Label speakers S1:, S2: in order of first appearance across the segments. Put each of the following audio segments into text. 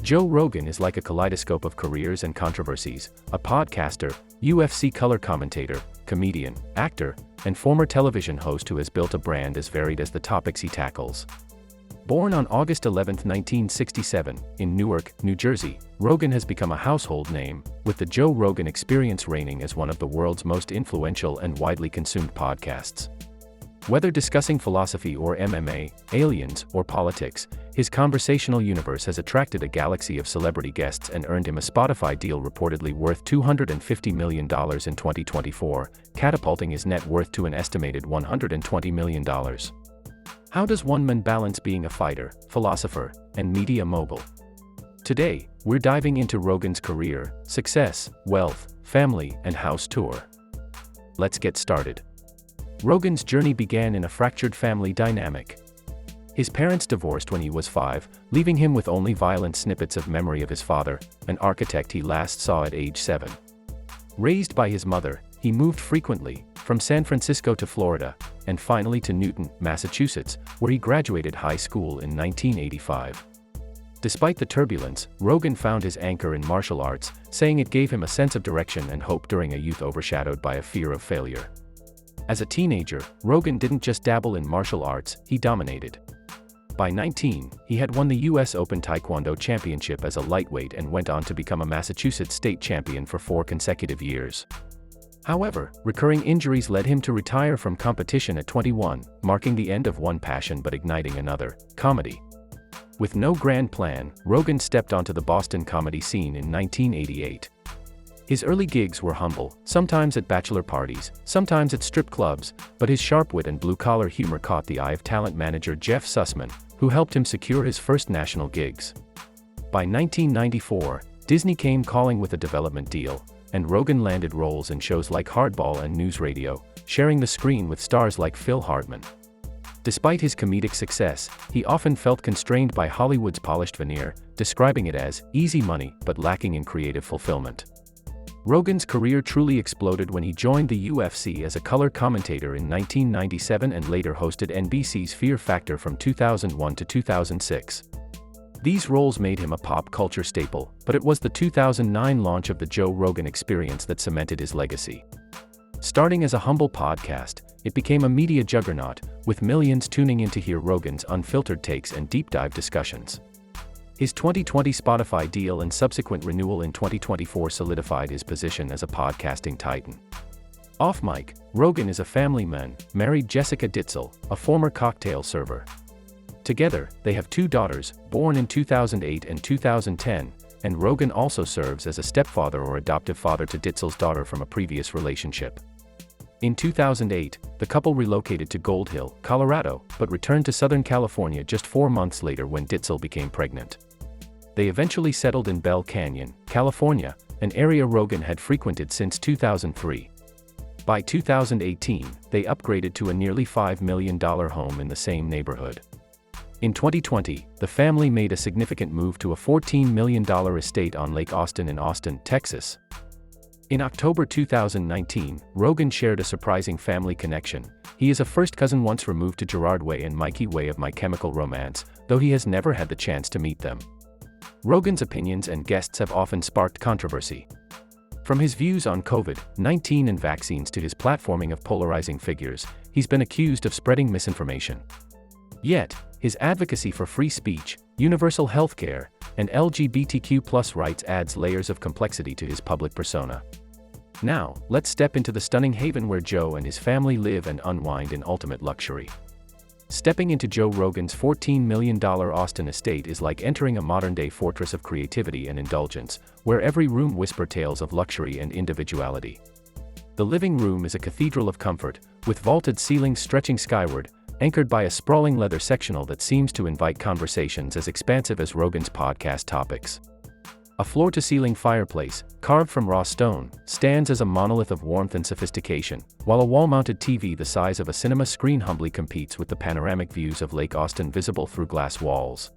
S1: Joe Rogan is like a kaleidoscope of careers and controversies, a podcaster, UFC color commentator, comedian, actor, and former television host who has built a brand as varied as the topics he tackles. Born on August 11, 1967, in Newark, New Jersey, Rogan has become a household name, with the Joe Rogan Experience reigning as one of the world's most influential and widely consumed podcasts. Whether discussing philosophy or MMA, aliens, or politics, his conversational universe has attracted a galaxy of celebrity guests and earned him a Spotify deal reportedly worth $250 million in 2024, catapulting his net worth to an estimated $120 million. How does one man balance being a fighter, philosopher, and media mogul? Today, we're diving into Rogan's career, success, wealth, family, and house tour. Let's get started. Rogan's journey began in a fractured family dynamic. His parents divorced when he was 5, leaving him with only violent snippets of memory of his father, an architect he last saw at age 7. Raised by his mother, he moved frequently, from San Francisco to Florida, and finally to Newton, Massachusetts, where he graduated high school in 1985. Despite the turbulence, Rogan found his anchor in martial arts, saying it gave him a sense of direction and hope during a youth overshadowed by a fear of failure. As a teenager, Rogan didn't just dabble in martial arts, he dominated. By 19, he had won the U.S. Open Taekwondo Championship as a lightweight and went on to become a Massachusetts state champion for 4 consecutive years. However, recurring injuries led him to retire from competition at 21, marking the end of one passion but igniting another, comedy. With no grand plan, Rogan stepped onto the Boston comedy scene in 1988. His early gigs were humble, sometimes at bachelor parties, sometimes at strip clubs, but his sharp wit and blue-collar humor caught the eye of talent manager Jeff Sussman, who helped him secure his first national gigs. By 1994, Disney came calling with a development deal, and Rogan landed roles in shows like Hardball and News Radio, sharing the screen with stars like Phil Hartman. Despite his comedic success, he often felt constrained by Hollywood's polished veneer, describing it as easy money but lacking in creative fulfillment. Rogan's career truly exploded when he joined the UFC as a color commentator in 1997 and later hosted NBC's Fear Factor from 2001 to 2006. These roles made him a pop culture staple, but it was the 2009 launch of the Joe Rogan Experience that cemented his legacy. Starting as a humble podcast, it became a media juggernaut, with millions tuning in to hear Rogan's unfiltered takes and deep-dive discussions. His 2020 Spotify deal and subsequent renewal in 2024 solidified his position as a podcasting titan. Off-mic, Rogan is a family man, married Jessica Ditzel, a former cocktail server. Together, they have 2 daughters, born in 2008 and 2010, and Rogan also serves as a stepfather or adoptive father to Ditzel's daughter from a previous relationship. In 2008, the couple relocated to Gold Hill, Colorado, but returned to Southern California just 4 months later when Ditzel became pregnant. They eventually settled in Bell Canyon, California, an area Rogan had frequented since 2003. By 2018, they upgraded to a nearly $5 million home in the same neighborhood. In 2020, the family made a significant move to a $14 million estate on Lake Austin in Austin, Texas. In October 2019, Rogan shared a surprising family connection. He is a first cousin once removed to Gerard Way and Mikey Way of My Chemical Romance, though he has never had the chance to meet them. Rogan's opinions and guests have often sparked controversy. From his views on COVID-19 and vaccines to his platforming of polarizing figures, he's been accused of spreading misinformation. Yet, his advocacy for free speech, universal healthcare, and LGBTQ+ rights adds layers of complexity to his public persona. Now, let's step into the stunning haven where Joe and his family live and unwind in ultimate luxury. Stepping into Joe Rogan's $14 million Austin estate is like entering a modern-day fortress of creativity and indulgence, where every room whispers tales of luxury and individuality. The living room is a cathedral of comfort, with vaulted ceilings stretching skyward, anchored by a sprawling leather sectional that seems to invite conversations as expansive as Rogan's podcast topics. A floor-to-ceiling fireplace, carved from raw stone, stands as a monolith of warmth and sophistication, while a wall-mounted TV the size of a cinema screen humbly competes with the panoramic views of Lake Austin visible through glass walls.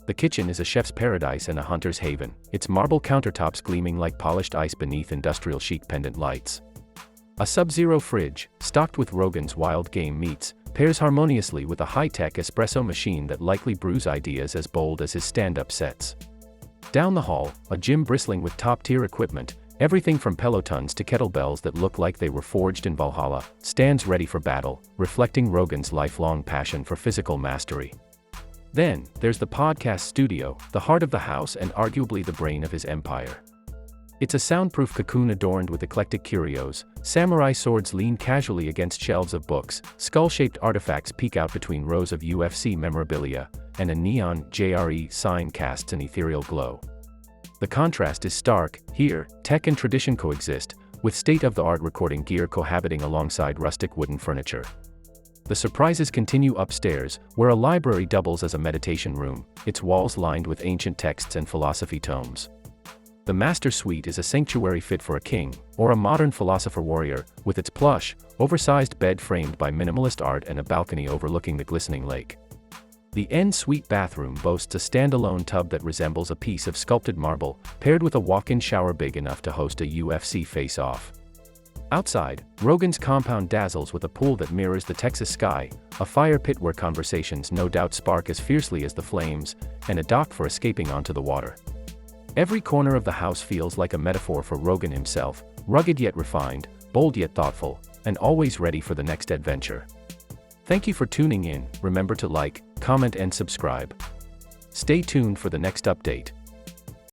S1: The kitchen is a chef's paradise and a hunter's haven, its marble countertops gleaming like polished ice beneath industrial chic pendant lights. A Sub-Zero fridge, stocked with Rogan's wild game meats, pairs harmoniously with a high-tech espresso machine that likely brews ideas as bold as his stand-up sets. Down the hall, a gym bristling with top-tier equipment, everything from pelotons to kettlebells that look like they were forged in Valhalla, stands ready for battle, reflecting Rogan's lifelong passion for physical mastery. Then, there's the podcast studio, the heart of the house and arguably the brain of his empire. It's a soundproof cocoon adorned with eclectic curios. Samurai swords lean casually against shelves of books, skull-shaped artifacts peek out between rows of UFC memorabilia, and a neon JRE sign casts an ethereal glow. The contrast is stark. Here, tech and tradition coexist, with state-of-the-art recording gear cohabiting alongside rustic wooden furniture. The surprises continue upstairs, where a library doubles as a meditation room, its walls lined with ancient texts and philosophy tomes. The master suite is a sanctuary fit for a king, or a modern philosopher-warrior, with its plush, oversized bed framed by minimalist art and a balcony overlooking the glistening lake. The en-suite bathroom boasts a standalone tub that resembles a piece of sculpted marble, paired with a walk-in shower big enough to host a UFC face-off. Outside, Rogan's compound dazzles with a pool that mirrors the Texas sky, a fire pit where conversations no doubt spark as fiercely as the flames, and a dock for escaping onto the water. Every corner of the house feels like a metaphor for Rogan himself, rugged yet refined, bold yet thoughtful, and always ready for the next adventure. Thank you for tuning in. Remember to like, comment and subscribe. Stay tuned for the next update.